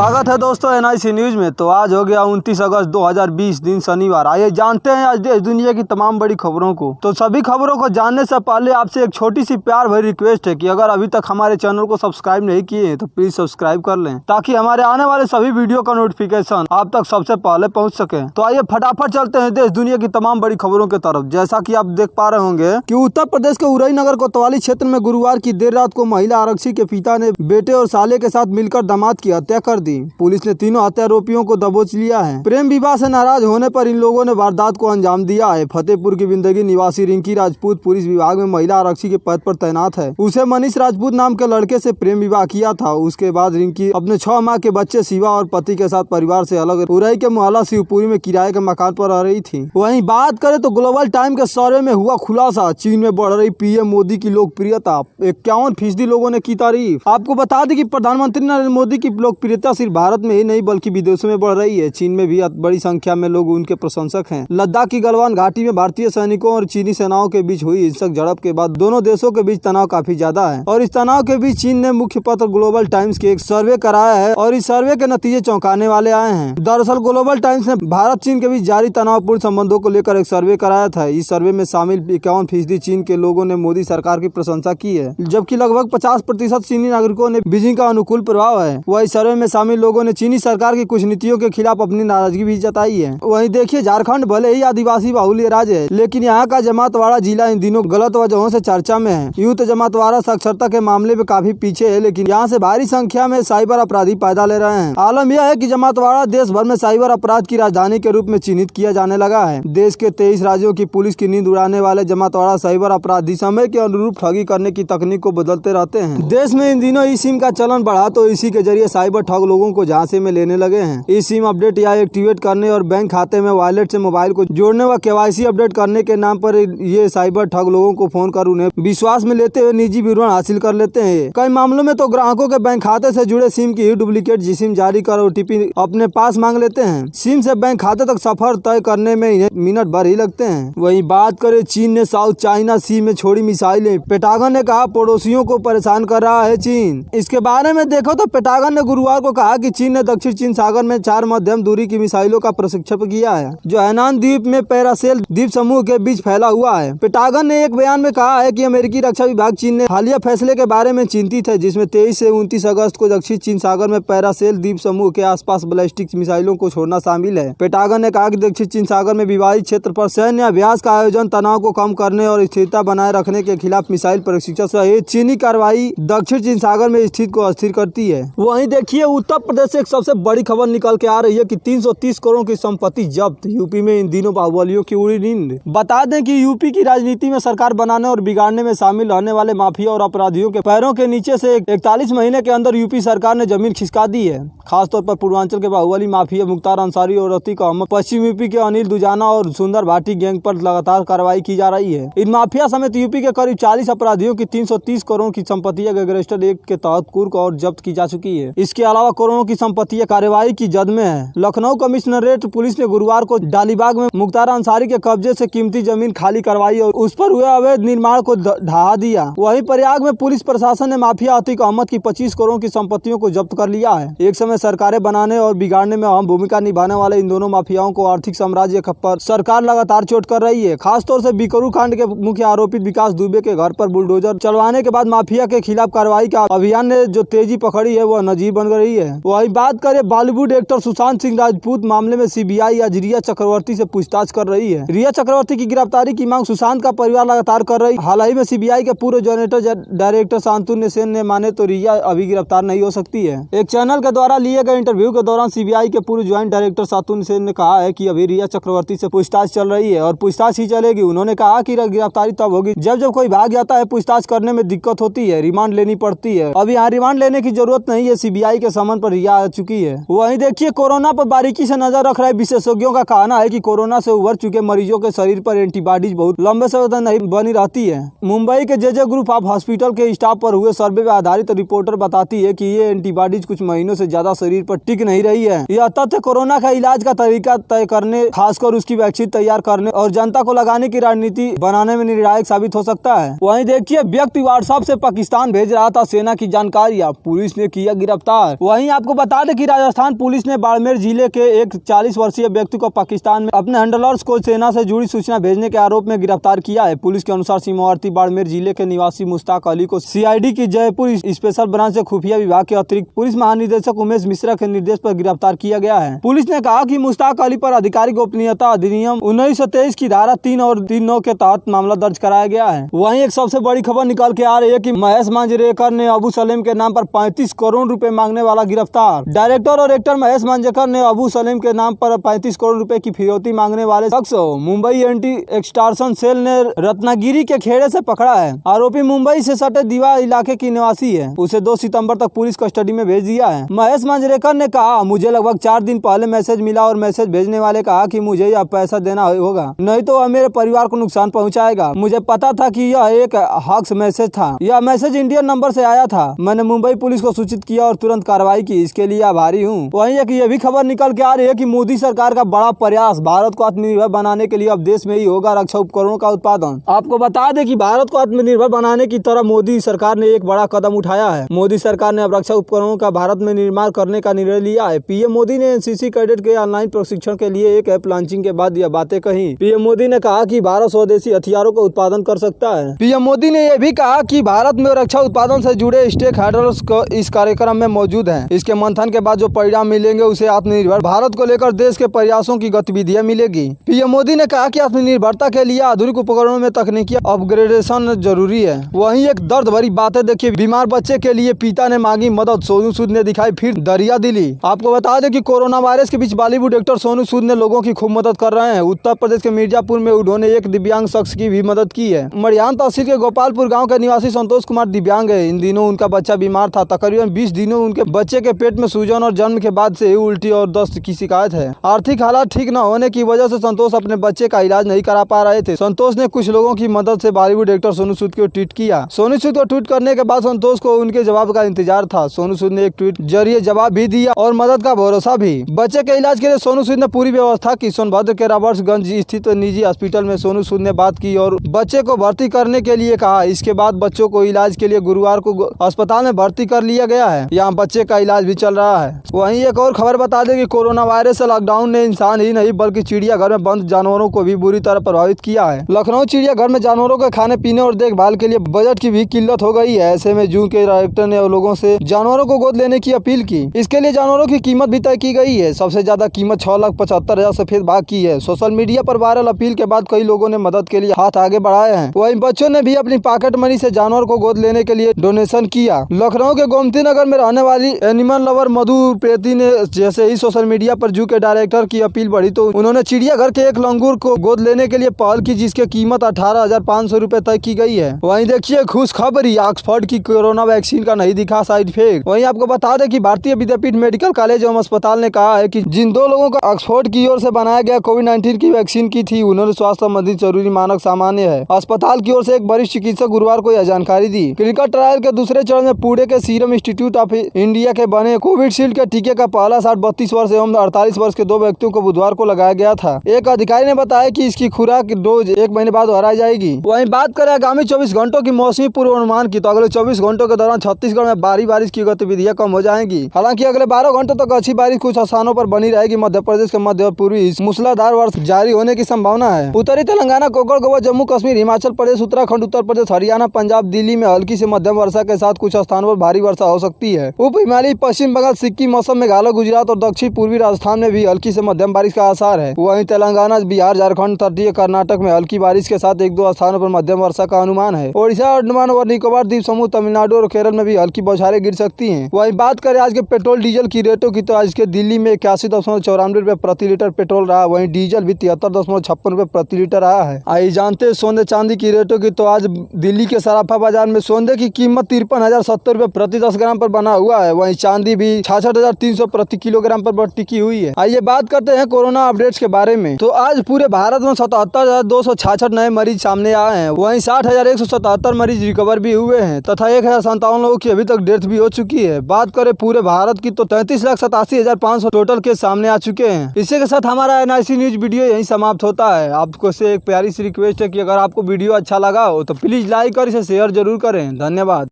स्वागत है दोस्तों एनआईसी न्यूज में। तो आज हो गया 29 अगस्त 2020 दिन शनिवार। आइए जानते हैं आज देश दुनिया की तमाम बड़ी खबरों को। तो सभी खबरों को जानने से पहले आपसे एक छोटी सी प्यार भरी रिक्वेस्ट है कि अगर अभी तक हमारे चैनल को सब्सक्राइब नहीं किए हैं तो प्लीज सब्सक्राइब कर लें, ताकि हमारे आने वाले सभी वीडियो का नोटिफिकेशन आप तक सबसे पहले पहुँच सके। तो आइए फटाफट चलते हैं देश दुनिया की तमाम बड़ी खबरों की तरफ। जैसा की आप देख पा रहे होंगे कि उत्तर प्रदेश के उरई नगर कोतवाली क्षेत्र में गुरुवार की देर रात को महिला आरक्षी के पिता ने बेटे और साले के साथ मिलकर दामाद की हत्या कर दी। पुलिस ने तीनों हत्यारोपियों को दबोच लिया है। प्रेम विवाह से नाराज होने पर इन लोगों ने वारदात को अंजाम दिया है। फतेहपुर की बिंदगी निवासी रिंकी राजपूत पुलिस विभाग में महिला आरक्षी के पद पर तैनात है। उसे मनीष राजपूत नाम के लड़के से प्रेम विवाह किया था। उसके बाद रिंकी अपने 6 माह के बच्चे शिवा और पति के साथ परिवार से अलग उरई के मोहल्ला शिवपुरी में किराए के मकान पर रह रही थी। वहीं बात करें तो ग्लोबल टाइम के सर्वे में हुआ खुलासा, चीन में बढ़ रही पीएम मोदी की लोकप्रियता। 51% लोगों ने की तारीफ। आपको बता दें कि प्रधानमंत्री नरेंद्र मोदी की लोकप्रियता सिर्फ भारत में ही नहीं बल्कि विदेशों में बढ़ रही है। चीन में भी बड़ी संख्या में लोग उनके प्रशंसक हैं। लद्दाख की गलवान घाटी में भारतीय सैनिकों और चीनी सेनाओं के बीच हुई हिंसक झड़प के बाद दोनों देशों के बीच तनाव काफी ज्यादा है और इस तनाव के बीच चीन ने मुख्य पत्र ग्लोबल टाइम्स के एक सर्वे कराया है और इस सर्वे के नतीजे चौंकाने वाले आए हैं। दरअसल ग्लोबल टाइम्स ने भारत चीन के बीच जारी तनावपूर्ण संबंधों को लेकर एक सर्वे कराया था। इस सर्वे में शामिल 51% चीन के लोगों ने मोदी सरकार की प्रशंसा की है, जबकि लगभग 50% चीनी नागरिकों ने बीजिंग का अनुकूल प्रभाव है। वही सर्वे में शामिल लोगों ने चीनी सरकार की कुछ नीतियों के खिलाफ अपनी नाराजगी भी जताई है। वहीं देखिए, झारखंड भले ही आदिवासी बाहुल्य राज्य है, लेकिन यहाँ का जमातवाड़ा जिला इन दिनों गलत वजहों से चर्चा में है। यूं तो जमातवाड़ा साक्षरता के मामले में काफी पीछे है, लेकिन यहाँ से भारी संख्या में साइबर अपराधी पैदा ले रहे हैं। आलम यह है कि जमातवाड़ा देश भर में साइबर अपराध की राजधानी के रूप में चिन्हित किया जाने लगा है। देश के 23 राज्यों की पुलिस की नींद उड़ाने वाले जमातवाड़ा साइबर अपराधी समय के अनुरूप ठगी करने की तकनीक को बदलते रहते हैं। देश में इन दिनों ई सिम का चलन बढ़ा तो इसी के जरिए साइबर ठग लोगों को झांसे में लेने लगे हैं। ई सिम अपडेट या एक्टिवेट करने और बैंक खाते में वॉलेट से मोबाइल को जोड़ने व केवाईसी अपडेट करने के नाम पर ये साइबर ठग लोगों को फोन कर उन्हें विश्वास में लेते हुए निजी विवरण हासिल कर लेते हैं। कई मामलों में तो ग्राहकों के बैंक खाते से जुड़े सिम की ही डुप्लीकेट सिम जारी कर OTP अपने पास मांग लेते हैं। सिम से बैंक खाते तक सफर तय करने में इन्हें मिनट भर ही लगते हैं। वहीं बात करें चीन ने साउथ चाइना सी में छोड़ी मिसाइलें। पेंटागन ने कहा पड़ोसियों को परेशान कर रहा है चीन। इसके बारे में देखो तो पेंटागन ने गुरुवार को कहा कि चीन ने दक्षिण चीन सागर में 4 मध्यम दूरी की मिसाइलों का प्रशिक्षण किया है, जो हैनान द्वीप में पैरासेल द्वीप समूह के बीच फैला हुआ है। पेंटागन ने एक बयान में कहा है कि अमेरिकी रक्षा विभाग चीन ने हालिया फैसले के बारे में चिंतित है, जिसमें 23 से 29 अगस्त को दक्षिण चीन सागर में पैरासेल द्वीप समूह के आसपास बैलिस्टिक मिसाइलों को छोड़ना शामिल है। पेंटागन ने कहा कि दक्षिण चीन सागर में विवादित क्षेत्र पर सैन्य अभ्यास का आयोजन तनाव को कम करने और स्थिरता बनाए रखने के खिलाफ मिसाइल प्रशिक्षण सहित चीनी कार्रवाई दक्षिण चीन सागर में स्थिति को अस्थिर करती है। वहीं देखिए, उत्तर प्रदेश से एक सबसे बड़ी खबर निकल के आ रही है कि 330 करोड़ की संपत्ति जब्त। यूपी में इन दिनों बाहुबलियों की उड़ी नींद। बता दें कि यूपी की राजनीति में सरकार बनाने और बिगाड़ने में शामिल रहने वाले माफिया और अपराधियों के पैरों के नीचे से 41 महीने के अंदर यूपी सरकार ने जमीन खिसका दी है। खासतौर पर पूर्वांचल के बाहुबली माफिया मुख्तार अंसारी और अतीक अहमद, पश्चिम यूपी के अनिल दुजाना और सुंदर भाटी गैंग पर लगातार कार्रवाई की जा रही है। इन माफिया समेत यूपी के करीब 40 अपराधियों की 330 करोड़ की संपत्तियां गैंगस्टर एक्ट के तहत कुर्क और जब्त की जा चुकी है। इसके अलावा करोड़ों की संपत्तियां कार्रवाई की जद में है। लखनऊ कमिश्नरेट पुलिस ने गुरुवार को डालीबाग में मुख्तार अंसारी के कब्जे से कीमती जमीन खाली करवाई और उस पर हुए अवैध निर्माण को ढहा दिया। वहीं प्रयाग में पुलिस प्रशासन ने माफिया अतीक अहमद की 25 करोड़ की संपत्तियों को जब्त कर लिया है। एक समय सरकारें बनाने और बिगाड़ने में अहम भूमिका निभाने वाले इन दोनों माफियाओं को आर्थिक साम्राज्य पर सरकार लगातार चोट कर रही है। खासतौर से बीकरू कांड के मुख्य आरोपित विकास दुबे के घर पर बुलडोजर चलवाने के बाद माफिया के खिलाफ कार्रवाई का अभियान ने जो तेजी पकड़ी है वह नजीर बन रही है। वही बात करें बॉलीवुड एक्टर सुशांत सिंह राजपूत मामले में सीबीआई आज रिया चक्रवर्ती से पूछताछ कर रही है। रिया चक्रवर्ती की गिरफ्तारी की मांग सुशांत का परिवार लगातार कर रही। हाल ही में सीबीआई के पूर्व जॉइंट डायरेक्टर शांतनु सेन ने माने तो रिया अभी गिरफ्तार नहीं हो सकती है। एक चैनल के द्वारा लिए गए इंटरव्यू के दौरान सीबीआई के पूर्व ज्वाइंट डायरेक्टर शांतनु सेन ने कहा है कि अभी रिया चक्रवर्ती से पूछताछ चल रही है और पूछताछ ही चलेगी। उन्होंने कहा कि गिरफ्तारी तब होगी जब कोई भाग जाता है, पूछताछ करने में दिक्कत होती है, रिमांड लेनी पड़ती है। अब यहाँ रिमांड लेने की जरूरत नहीं है, सीबीआई के समन पर रिया आ चुकी है। वहीं देखिए, कोरोना पर बारीकी से नजर रख रहे विशेषज्ञों का कहना है कि कोरोना से उभर चुके मरीजों के शरीर पर एंटीबॉडीज बहुत लंबे समय तक नहीं बनी रहती है। मुंबई के जे ग्रुप ऑफ हॉस्पिटल के स्टाफ पर हुए सर्वे पर आधारित रिपोर्टर बताती है कि ये एंटीबॉडीज कुछ महीनों से ज्यादा शरीर पर टिक नहीं रही है। यह तथ्य कोरोना का इलाज का तरीका तय करने, खासकर उसकी वैक्सीन तैयार करने और जनता को लगाने की रणनीति बनाने में निर्णायक साबित हो सकता है। वहीं देखिए, व्यक्ति व्हाट्सएप से पाकिस्तान भेज रहा था सेना की जानकारियां, पुलिस ने किया गिरफ्तार। वहीं आपको बता दें कि राजस्थान पुलिस ने बाड़मेर जिले के एक 40 वर्षीय व्यक्ति को पाकिस्तान में अपने हैंडलर्स को सेना से जुड़ी सूचना भेजने के आरोप में गिरफ्तार किया है। पुलिस के अनुसार सीमावर्ती बाड़मेर जिले के निवासी मुश्ताक अली को सीआईडी की जयपुर स्पेशल ब्रांच से खुफिया विभाग के अतिरिक्त पुलिस महानिदेशक उमेश मिश्रा के निर्देश पर गिरफ्तार किया गया है। पुलिस ने कहा कि मुश्ताक अली पर अधिकारी गोपनीयता अधिनियम 1923 की धारा 3 और 3(9) के तहत मामला दर्ज कराया गया है। वहीं एक सबसे बड़ी खबर निकल के आ रही है कि महेश मांजरेकर ने अबू सलेम के नाम पर 35 करोड़ रुपए मांगने वाला गिरफ्तार। डायरेक्टर और एक्टर महेश मांजरेकर ने अबू सलेम के नाम पर 35 करोड़ रुपए की फिरौती मांगने वाले शख्स मुंबई एंटी एक्सटॉर्शन सेल ने रत्नागिरी के खेड़े से पकड़ा है। आरोपी मुंबई से सटे दीवा इलाके की निवासी है। उसे 2 सितंबर तक पुलिस कस्टडी में भेज दिया है। महेश मांजरेकर ने कहा, मुझे लगभग 4 दिन पहले मैसेज मिला और मैसेज भेजने वाले कहा कि मुझे यह पैसा देना होगा, नहीं तो वह मेरे परिवार को नुकसान पहुंचाएगा। मुझे पता था कि यह एक हक्स मैसेज था। यह मैसेज इंडियन नंबर से आया था। मैंने मुंबई पुलिस को सूचित किया और तुरंत कार्रवाई की। इसके लिए आभारी हूँ। वहीं एक ये भी खबर निकल के आ रही है कि मोदी सरकार का बड़ा प्रयास, भारत को आत्मनिर्भर बनाने के लिए अब देश में ही होगा रक्षा उपकरणों का उत्पादन। आपको बता दें कि भारत को आत्मनिर्भर बनाने की तरफ मोदी सरकार ने एक बड़ा कदम उठाया है। मोदी सरकार ने अब रक्षा उपकरणों का भारत में निर्माण करने का निर्णय लिया है। पीएम मोदी ने एनसीसी कैडेट के ऑनलाइन प्रशिक्षण के लिए एक ऐप लॉन्चिंग के बाद यह बातें कही। पीएम मोदी ने कहा कि भारत स्वदेशी हथियारों का उत्पादन कर सकता है। पीएम मोदी ने यह भी कहा कि भारत में रक्षा उत्पादन से जुड़े स्टेक होल्डर्स इस कार्यक्रम में मौजूद हैं। इसके मंथन के बाद जो परिणाम मिलेंगे उसे आत्मनिर्भर भारत को लेकर देश के प्रयासों की गतिविधियां मिलेगी। पीएम मोदी ने कहा कि आत्मनिर्भरता के लिए आधुनिक उपकरणों में तकनीकी अपग्रेडेशन जरूरी है। वहीं एक दर्द भरी बातें देखिए, बीमार बच्चे के लिए पिता ने मांगी मदद, सोनू सूद ने दिखाई फिर दरिया दिली। आपको बता दें कि कोरोना वायरस के बीच बॉलीवुड एक्टर सोनू सूद ने लोगों की खूब मदद कर रहे हैं। उत्तर प्रदेश के मिर्जापुर में उन्होंने एक दिव्यांग शख्स की भी मदद की है। मरियान तहसील के गोपालपुर गाँव के निवासी संतोष कुमार दिव्यांग है। इन दिनों उनका बच्चा बीमार था। तकरीबन 20 दिनों उनके बच्चे के पेट में सूजन और जन्म के बाद से ही उल्टी और दस्त की शिकायत है। आर्थिक हालात ठीक न होने की वजह से संतोष अपने बच्चे का इलाज नहीं करा पा रहे थे। संतोष ने कुछ लोगों की मदद से बॉलीवुड एक्टर सोनू सूद को ट्वीट किया। सोनू सूद को ट्वीट करने के बाद संतोष को उनके जवाब का इंतजार था। सोनू सूद ने एक ट्वीट जरिए जवाब भी दिया और मदद का भरोसा भी। बच्चे के इलाज के लिए सोनू सूद ने पूरी व्यवस्था की। सोनभद्र के रॉबर्ट्सगंज स्थित निजी अस्पताल में सोनू सूद ने बात की और बच्चे को भर्ती करने के लिए कहा। इसके बाद बच्चों को इलाज के लिए गुरुवार को अस्पताल में भर्ती कर लिया गया है। यहाँ बच्चे का इलाज भी चल रहा है। वहीं एक और खबर बता दें कि कोरोना वायरस से लॉकडाउन ने इंसान ही नहीं बल्कि चिड़ियाघर में बंद जानवरों को भी बुरी तरह प्रभावित किया है। लखनऊ चिड़ियाघर में जानवरों के खाने पीने और देखभाल के लिए बजट की भी किल्लत हो गई है। ऐसे में जू के डायरेक्टर ने लोगों से जानवरों को गोद लेने की अपील की। इसके लिए जानवरों की कीमत भी तय की गई है। सबसे ज्यादा कीमत 6,75,000 सफेद बाघ की है। सोशल मीडिया पर वायरल अपील के बाद कई लोगों ने मदद के लिए हाथ आगे बढ़ाए हैं। वहीं बच्चों ने भी अपनी पॉकेट मनी से जानवर को गोद लेने के लिए डोनेशन किया। लखनऊ के गोमती नगर में रहने वाली एनिमल लवर मधु प्रेती ने जैसे ही सोशल मीडिया पर जू के डायरेक्टर की अपील बढ़ी तो उन्होंने चिड़ियाघर के एक लंगूर को गोद लेने के लिए पहल की, जिसकी कीमत 18,500 रुपए तय की गई है। वहीं देखिए खुशखबरी, ऑक्सफोर्ड की कोरोना वैक्सीन का नहीं दिखा साइड इफेक्ट। वहीं आपको बता दें कि भारतीय विद्यापीठ मेडिकल कॉलेज एवं अस्पताल ने कहा है कि जिन 2 लोगों को ऑक्सफोर्ड की ओर से बनाया गया कोविड-19 की वैक्सीन की थी, उन्होंने स्वास्थ्य संबंधी जरूरी मानक सामान्य है। अस्पताल की ओर से एक वरिष्ठ चिकित्सक गुरुवार को यह जानकारी दी। क्लिनिकल ट्रायल के दूसरे चरण में पुणे के सीरम इंस्टीट्यूट ऑफ इंडिया के बने कोविशील्ड के टीके का पहला शॉट 32 वर्ष एवं 48 वर्ष के 2 व्यक्तियों को बुधवार को लगाया गया था। एक अधिकारी ने बताया कि इसकी खुराक डोज 1 महीने बाद दोहराई जाएगी। वहीं बात करें आगामी 24 घंटों की मौसमी पूर्वानुमान की तो अगले 24 घंटों के दौरान छत्तीसगढ़ में भारी बारिश की गतिविधियां कम हो जाएंगी। हालांकि अगले 12 घंटों तक अच्छी बारिश कुछ स्थानों पर बनी रहेगी। मध्य प्रदेश के मध्य और पूर्वी मूसलाधार वर्षा जारी होने की संभावना है। उत्तरी तेलंगाना, कोकण, गोवा, जम्मू कश्मीर, हिमाचल प्रदेश, उत्तराखंड, उत्तर प्रदेश, हरियाणा, पंजाब, दिल्ली में हल्की से मध्यम वर्षा के साथ कुछ स्थानों पर भारी वर्षा हो सकती है। उप हिमालयी पश्चिम बंगाल, सिक्किम, असम, मेघालय, गुजरात और दक्षिण पूर्वी राजस्थान में भी हल्की से मध्यम बारिश का आसार है। वहीं तेलंगाना, बिहार, झारखंड, तटीय कर्नाटक में हल्की बारिश के साथ 1-2 स्थानों पर मध्यम वर्षा का अनुमान है। ओडिशा, अंडमान और निकोबार द्वीप समूह, तमिलनाडु और केरल में भी हल्की बौछारें गिर सकती हैं। वहीं बात करें आज के पेट्रोल डीजल की रेटों की तो आज के दिल्ली में 81.94 रुपए प्रति लीटर पेट्रोल रहा। वहीं डीजल भी 73.56 रुपए प्रति लीटर रहा है। आइए जानते हैं सोने चांदी की रेटों की तो आज दिल्ली के सराफा बाजार में सोने की कीमत 53,070 रुपए प्रति 10 ग्राम पर बना हुआ है। वहीं चांदी भी 66,300 प्रति किलोग्राम पर टिकी हुई है। आइए बात करते हैं कोरोना अपडेट्स के बारे में। तो आज पूरे भारत में 77,266 नए मरीज सामने आए हैं। वहीं 60,177 मरीज रिकवर भी हुए हैं तथा 1,057 लोगों की अभी तक डेथ भी हो चुकी है। बात करें पूरे भारत की तो 33,87,500 टोटल केस सामने आ चुके हैं। इसी के साथ हमारा NIC न्यूज वीडियो यही समाप्त होता है। आपको से एक प्यारी सी रिक्वेस्ट है कि अगर आपको वीडियो अच्छा लगा हो तो प्लीज लाइक और इसे शेयर जरूर करें। धन्यवाद।